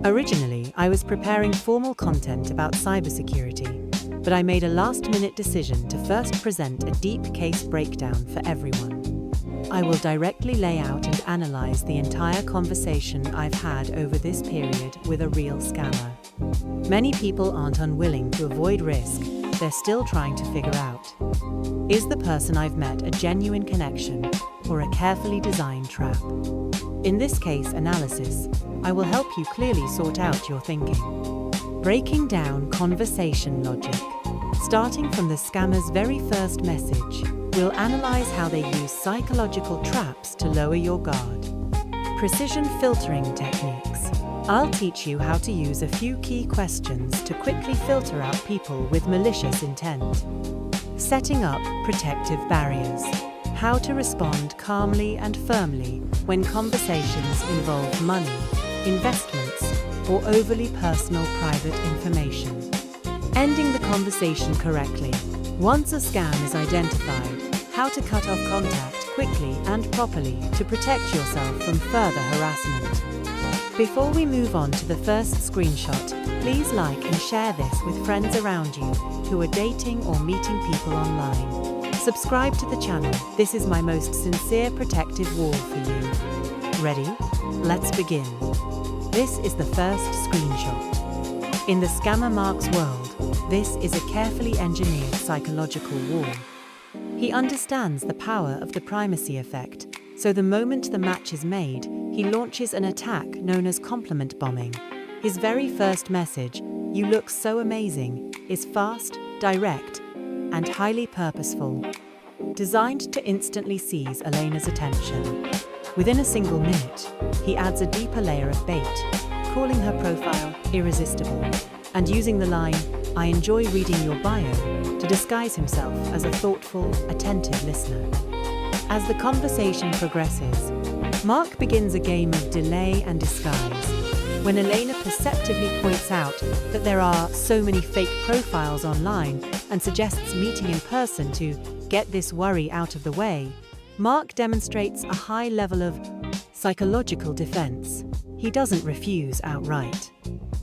Originally, I was preparing formal content about cybersecurity, but I made a last-minute decision to first present a deep case breakdown for everyone. I will directly lay out and analyze the entire conversation I've had over this period with a real scammer. Many people aren't unwilling to avoid risk, they're still trying to figure out, is the person I've met a genuine connection or a carefully designed trap? In this case analysis, I will help you clearly sort out your thinking. Breaking down conversation logic. Starting from the scammer's very first message, we'll analyze how they use psychological traps to lower your guard. Precision filtering techniques. I'll teach you how to use a few key questions to quickly filter out people with malicious intent. Setting up protective barriers. How to respond calmly and firmly when conversations involve money, investments, or overly personal private information. Ending the conversation correctly. Once a scam is identified, how to cut off contact quickly and properly to protect yourself from further harassment. Before we move on to the first screenshot, please like and share this with friends around you who are dating or meeting people online. Subscribe to the channel. This is my most sincere protective wall for you. Ready? Let's begin. This is the first screenshot. In the scammer Mark's world, this is a carefully engineered psychological wall. He understands the power of the primacy effect, so the moment the match is made, he launches an attack known as compliment bombing. His very first message, "You look so amazing," is fast, direct, and highly purposeful, designed to instantly seize Elena's attention. Within a single minute, he adds a deeper layer of bait, calling her profile irresistible, and using the line, "I enjoy reading your bio," to disguise himself as a thoughtful, attentive listener. As the conversation progresses, Mark begins a game of delay and disguise. When Elena perceptively points out that there are so many fake profiles online and suggests meeting in person to get this worry out of the way, Mark demonstrates a high level of psychological defense. He doesn't refuse outright.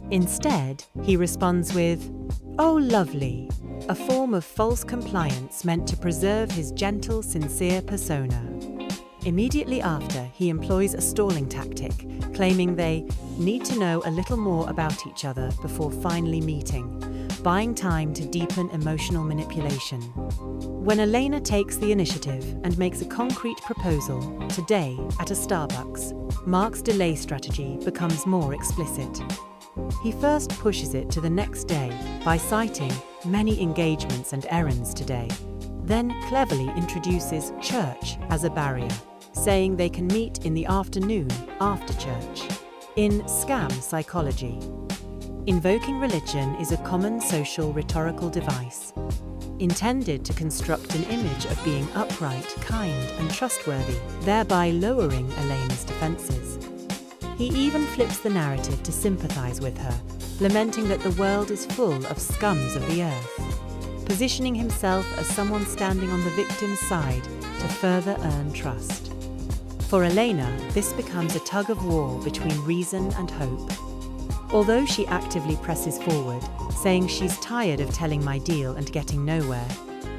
Instead, he responds with, "Oh, lovely," a form of false compliance meant to preserve his gentle, sincere persona. Immediately after, he employs a stalling tactic, claiming they need to know a little more about each other before finally meeting, buying time to deepen emotional manipulation. When Elena takes the initiative and makes a concrete proposal, today at a Starbucks, Mark's delay strategy becomes more explicit. He first pushes it to the next day by citing many engagements and errands today, then cleverly introduces church as a barrier, saying they can meet in the afternoon after church. In scam psychology, invoking religion is a common social rhetorical device, intended to construct an image of being upright, kind, and trustworthy, thereby lowering Elena's defenses. He even flips the narrative to sympathize with her, lamenting that the world is full of scums of the earth, positioning himself as someone standing on the victim's side to further earn trust. For Elena, this becomes a tug-of-war between reason and hope. Although she actively presses forward, saying she's tired of telling my deal and getting nowhere,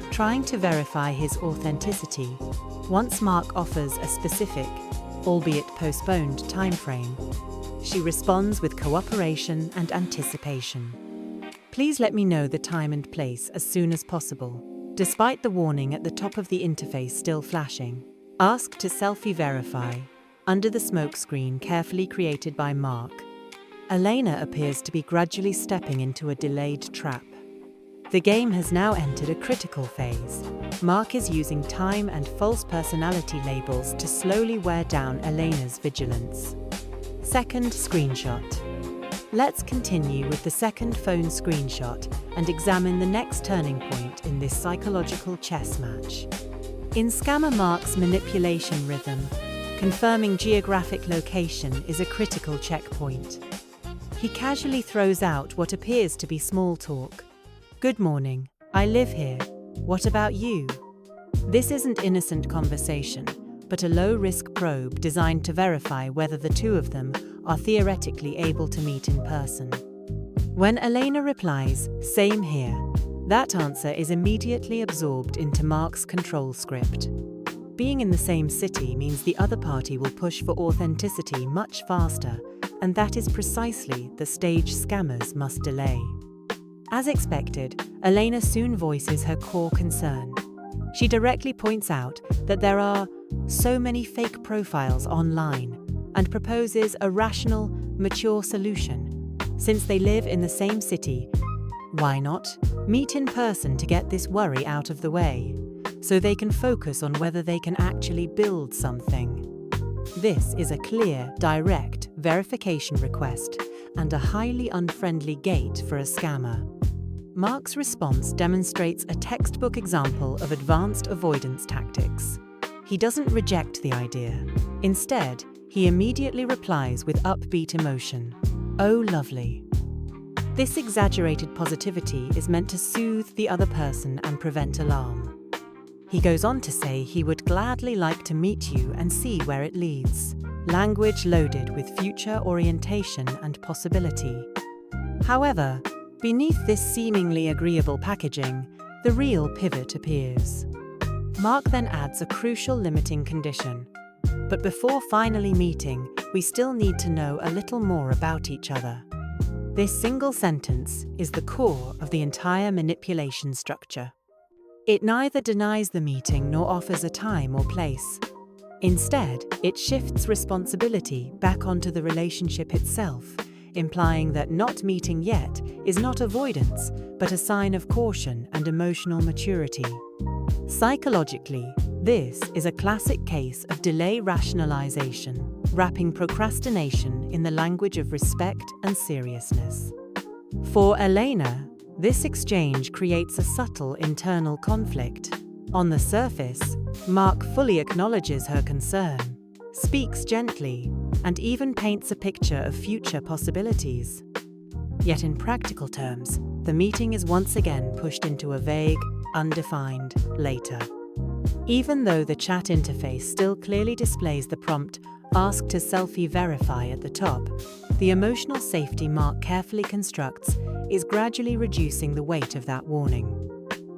trying to verify his authenticity, once Mark offers a specific, albeit postponed, timeframe, she responds with cooperation and anticipation. Please let me know the time and place as soon as possible, despite the warning at the top of the interface still flashing. Ask to selfie verify, under the smokescreen carefully created by Mark. Elena appears to be gradually stepping into a delayed trap. The game has now entered a critical phase. Mark is using time and false personality labels to slowly wear down Elena's vigilance. Second screenshot. Let's continue with the second phone screenshot and examine the next turning point in this psychological chess match. In scammer Mark's manipulation rhythm, confirming geographic location is a critical checkpoint. He casually throws out what appears to be small talk. "Good morning, I live here. What about you?" This isn't innocent conversation, but a low-risk probe designed to verify whether the two of them are theoretically able to meet in person. When Elena replies, "Same here," that answer is immediately absorbed into Mark's control script. Being in the same city means the other party will push for authenticity much faster, and that is precisely the stage scammers must delay. As expected, Elena soon voices her core concern. She directly points out that there are so many fake profiles online and proposes a rational, mature solution. Since they live in the same city, why not meet in person to get this worry out of the way, so they can focus on whether they can actually build something? This is a clear, direct verification request and a highly unfriendly gate for a scammer. Mark's response demonstrates a textbook example of advanced avoidance tactics. He doesn't reject the idea. Instead, he immediately replies with upbeat emotion, "Oh, lovely." This exaggerated positivity is meant to soothe the other person and prevent alarm. He goes on to say he would gladly like to meet you and see where it leads. Language loaded with future orientation and possibility. However, beneath this seemingly agreeable packaging, the real pivot appears. Mark then adds a crucial limiting condition. But before finally meeting, we still need to know a little more about each other. This single sentence is the core of the entire manipulation structure. It neither denies the meeting nor offers a time or place. Instead, it shifts responsibility back onto the relationship itself, implying that not meeting yet is not avoidance, but a sign of caution and emotional maturity. Psychologically, this is a classic case of delay rationalization, wrapping procrastination in the language of respect and seriousness. For Elena, this exchange creates a subtle internal conflict. On the surface, Mark fully acknowledges her concern, speaks gently, and even paints a picture of future possibilities. Yet in practical terms, the meeting is once again pushed into a vague, undefined later. Even though the chat interface still clearly displays the prompt "Ask to selfie verify" at the top, the emotional safety Mark carefully constructs is gradually reducing the weight of that warning.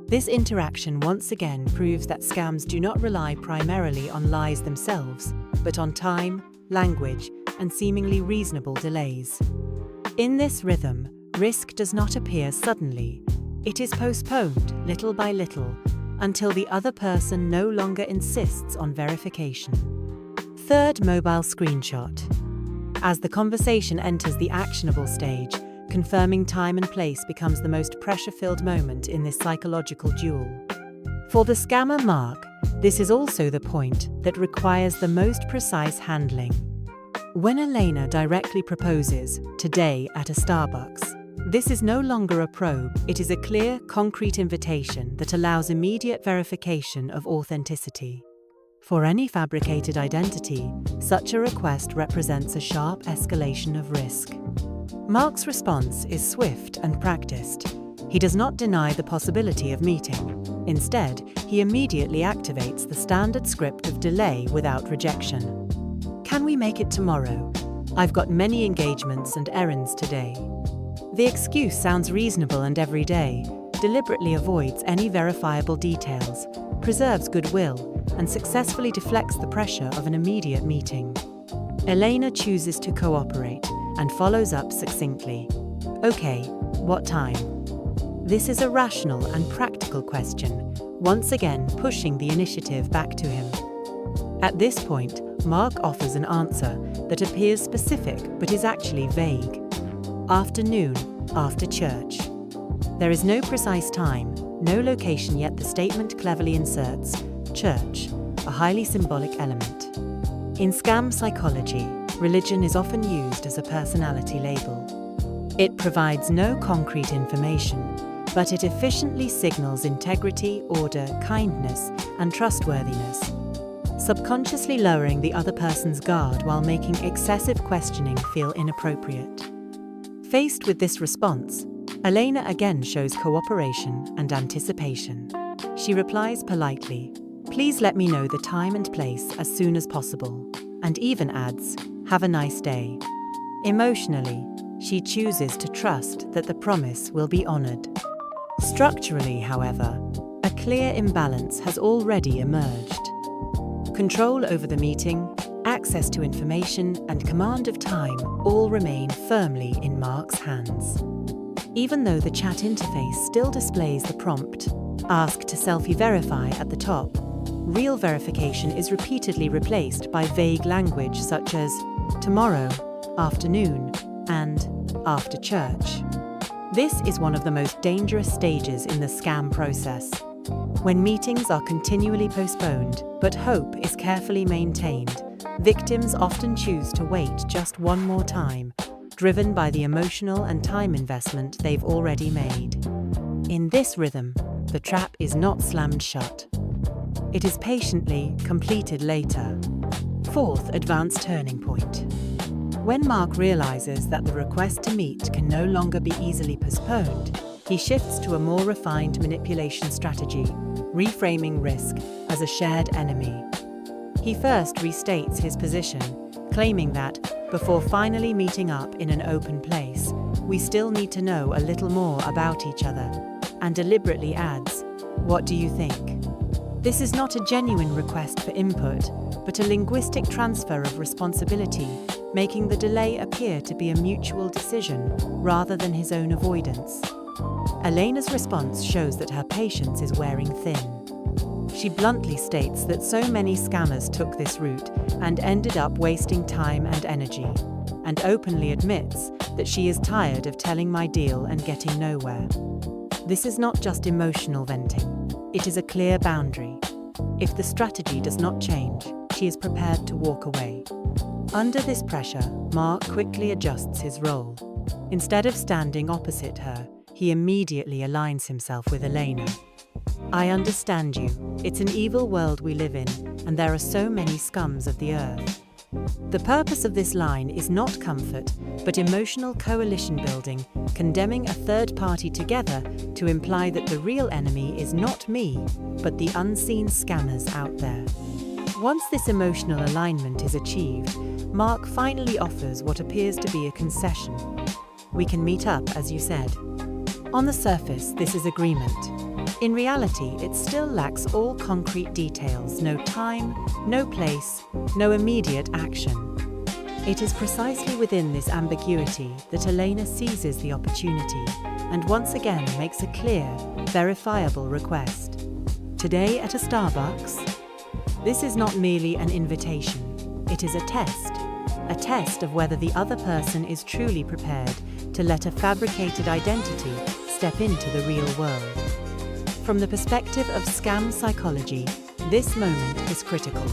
This interaction once again proves that scams do not rely primarily on lies themselves, but on time, language, and seemingly reasonable delays. In this rhythm, risk does not appear suddenly. It is postponed little by little until the other person no longer insists on verification. Third mobile screenshot. As the conversation enters the actionable stage, confirming time and place becomes the most pressure-filled moment in this psychological duel. For the scammer Mark, this is also the point that requires the most precise handling. When Elena directly proposes, "Today at a Starbucks," this is no longer a probe, it is a clear, concrete invitation that allows immediate verification of authenticity. For any fabricated identity, such a request represents a sharp escalation of risk. Mark's response is swift and practiced. He does not deny the possibility of meeting. Instead, he immediately activates the standard script of delay without rejection. "Can we make it tomorrow? I've got many engagements and errands today." The excuse sounds reasonable and everyday, deliberately avoids any verifiable details, preserves goodwill, and successfully deflects the pressure of an immediate meeting. Elena chooses to cooperate and follows up succinctly. "Okay, what time?" This is a rational and practical question, once again pushing the initiative back to him. At this point, Mark offers an answer that appears specific but is actually vague. "Afternoon, after church." There is no precise time, no location, yet the statement cleverly inserts church, a highly symbolic element. In scam psychology, religion is often used as a personality label. It provides no concrete information, but it efficiently signals integrity, order, kindness, and trustworthiness, subconsciously lowering the other person's guard while making excessive questioning feel inappropriate. Faced with this response, Elena again shows cooperation and anticipation. She replies politely, "Please let me know the time and place as soon as possible," and even adds, "Have a nice day." Emotionally, she chooses to trust that the promise will be honored. Structurally, however, a clear imbalance has already emerged. Control over the meeting, access to information, and command of time all remain firmly in Mark's hands. Even though the chat interface still displays the prompt, "Ask to selfie-verify" at the top, real verification is repeatedly replaced by vague language such as "tomorrow," "afternoon," and "after church." This is one of the most dangerous stages in the scam process. When meetings are continually postponed, but hope is carefully maintained, victims often choose to wait just one more time, driven by the emotional and time investment they've already made. In this rhythm, the trap is not slammed shut. It is patiently completed later. Fourth advanced turning point. When Mark realizes that the request to meet can no longer be easily postponed, he shifts to a more refined manipulation strategy, reframing risk as a shared enemy. He first restates his position, claiming that, before finally meeting up in an open place, we still need to know a little more about each other, and deliberately adds, "What do you think?" This is not a genuine request for input, but a linguistic transfer of responsibility, making the delay appear to be a mutual decision rather than his own avoidance. Elena's response shows that her patience is wearing thin. She bluntly states that so many scammers took this route and ended up wasting time and energy, and openly admits that she is tired of telling my deal and getting nowhere. This is not just emotional venting, it is a clear boundary. If the strategy does not change, she is prepared to walk away. Under this pressure, Mark quickly adjusts his role. Instead of standing opposite her, he immediately aligns himself with Elena. "I understand you. It's an evil world we live in, and there are so many scums of the earth." The purpose of this line is not comfort, but emotional coalition building, condemning a third party together to imply that the real enemy is not me, but the unseen scammers out there. Once this emotional alignment is achieved, Mark finally offers what appears to be a concession. "We can meet up, as you said." On the surface, this is agreement. In reality, it still lacks all concrete details: no time, no place, no immediate action. It is precisely within this ambiguity that Elena seizes the opportunity and once again makes a clear, verifiable request. "Today at a Starbucks?" This is not merely an invitation, it is a test of whether the other person is truly prepared to let a fabricated identity step into the real world. From the perspective of scam psychology, this moment is critical.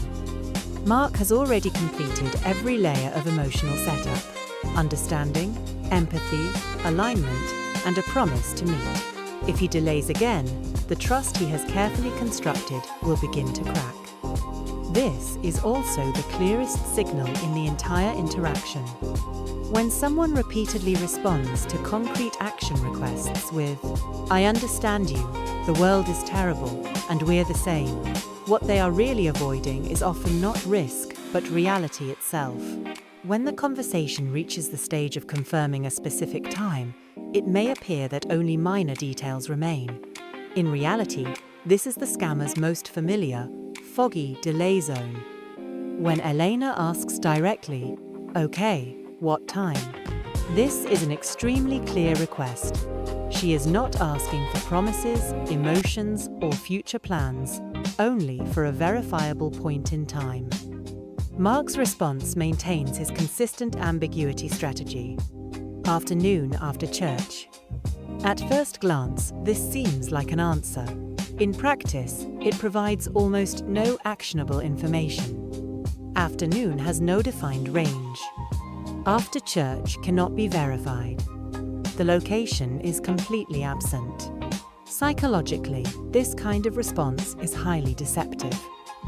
Mark has already completed every layer of emotional setup: understanding, empathy, alignment, and a promise to meet. If he delays again, the trust he has carefully constructed will begin to crack. This is also the clearest signal in the entire interaction. When someone repeatedly responds to concrete action requests with, "I understand you, the world is terrible, and we're the same," what they are really avoiding is often not risk, but reality itself. When the conversation reaches the stage of confirming a specific time, it may appear that only minor details remain. In reality, this is the scammer's most familiar, foggy delay zone. When Elena asks directly, "Okay, what time?" this is an extremely clear request. She is not asking for promises, emotions, or future plans, only for a verifiable point in time. Mark's response maintains his consistent ambiguity strategy. "Afternoon after church." At first glance, this seems like an answer. In practice, it provides almost no actionable information. Afternoon has no defined range. After church cannot be verified. The location is completely absent. Psychologically, this kind of response is highly deceptive.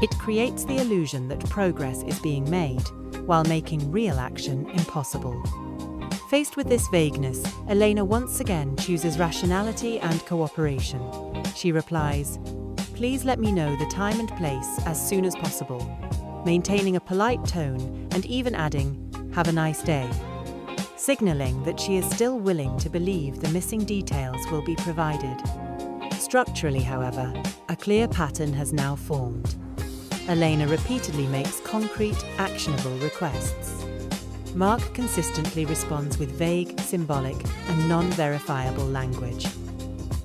It creates the illusion that progress is being made, while making real action impossible. Faced with this vagueness, Elena once again chooses rationality and cooperation. She replies, "Please let me know the time and place as soon as possible," maintaining a polite tone and even adding, "Have a nice day." signaling that she is still willing to believe the missing details will be provided. Structurally, however, a clear pattern has now formed. Elena repeatedly makes concrete, actionable requests. Mark consistently responds with vague, symbolic, and non-verifiable language.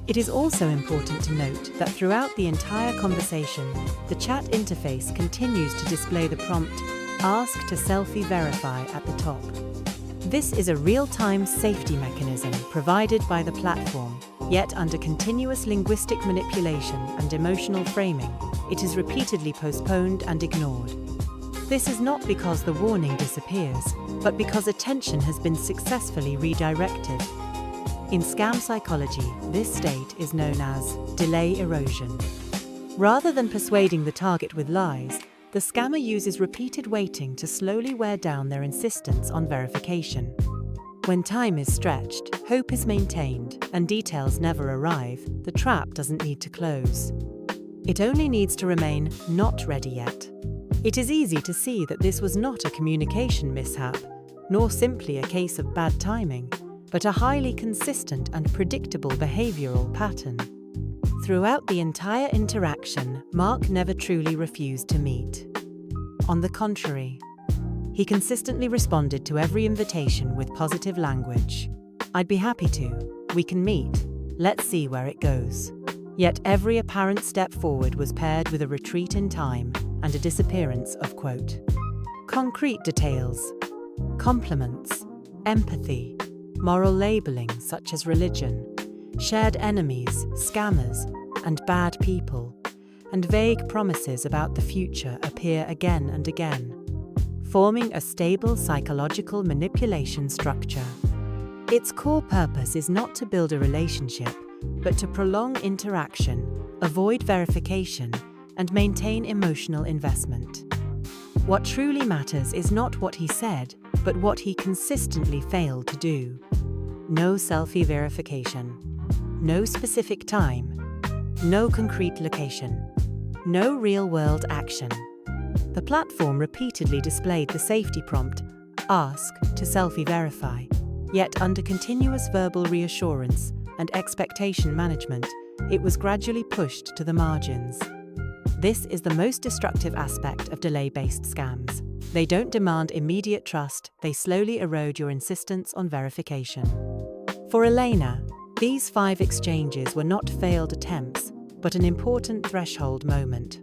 It is also important to note that throughout the entire conversation, the chat interface continues to display the prompt, "Ask to selfie verify" at the top. This is a real-time safety mechanism provided by the platform, yet under continuous linguistic manipulation and emotional framing, it is repeatedly postponed and ignored. This is not because the warning disappears, but because attention has been successfully redirected. In scam psychology, this state is known as delay erosion. Rather than persuading the target with lies, the scammer uses repeated waiting to slowly wear down their insistence on verification. When time is stretched, hope is maintained, and details never arrive, the trap doesn't need to close. It only needs to remain not ready yet. It is easy to see that this was not a communication mishap, nor simply a case of bad timing, but a highly consistent and predictable behavioral pattern. Throughout the entire interaction, Mark never truly refused to meet. On the contrary, he consistently responded to every invitation with positive language. "I'd be happy to. We can meet. Let's see where it goes." Yet every apparent step forward was paired with a retreat in time and a disappearance of, quote, concrete details, compliments, empathy, moral labeling such as religion, shared enemies, scammers, and bad people, and vague promises about the future appear again and again, forming a stable psychological manipulation structure. Its core purpose is not to build a relationship, but to prolong interaction, avoid verification, and maintain emotional investment. What truly matters is not what he said, but what he consistently failed to do. No selfie verification. No specific time. No concrete location. No real-world action. The platform repeatedly displayed the safety prompt, "Ask to selfie verify," yet under continuous verbal reassurance and expectation management, it was gradually pushed to the margins. This is the most destructive aspect of delay-based scams. They don't demand immediate trust, they slowly erode your insistence on verification. For Elena, these 5 exchanges were not failed attempts, but an important threshold moment.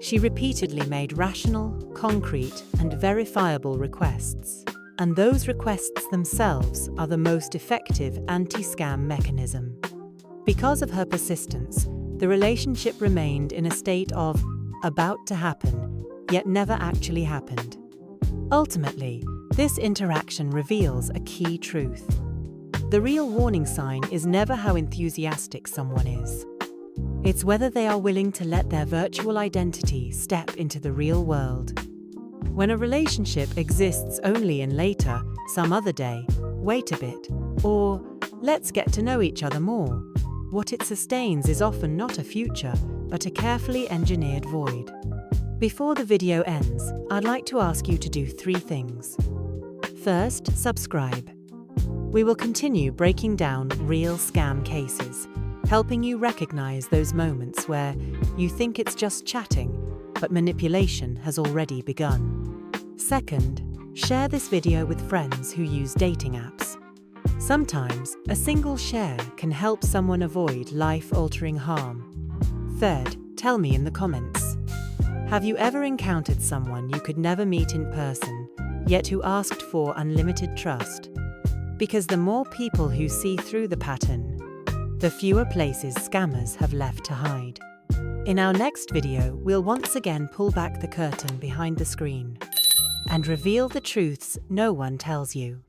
She repeatedly made rational, concrete, and verifiable requests, and those requests themselves are the most effective anti-scam mechanism. Because of her persistence, the relationship remained in a state of about to happen, yet never actually happened. Ultimately, this interaction reveals a key truth. The real warning sign is never how enthusiastic someone is. It's whether they are willing to let their virtual identity step into the real world. When a relationship exists only in later, some other day, wait a bit, or let's get to know each other more, what it sustains is often not a future, but a carefully engineered void. Before the video ends, I'd like to ask you to do 3 things. First, subscribe. We will continue breaking down real scam cases, helping you recognize those moments where you think it's just chatting, but manipulation has already begun. Second, share this video with friends who use dating apps. Sometimes, a single share can help someone avoid life-altering harm. Third, tell me in the comments. Have you ever encountered someone you could never meet in person, yet who asked for unlimited trust? Because the more people who see through the pattern, the fewer places scammers have left to hide. In our next video, we'll once again pull back the curtain behind the screen and reveal the truths no one tells you.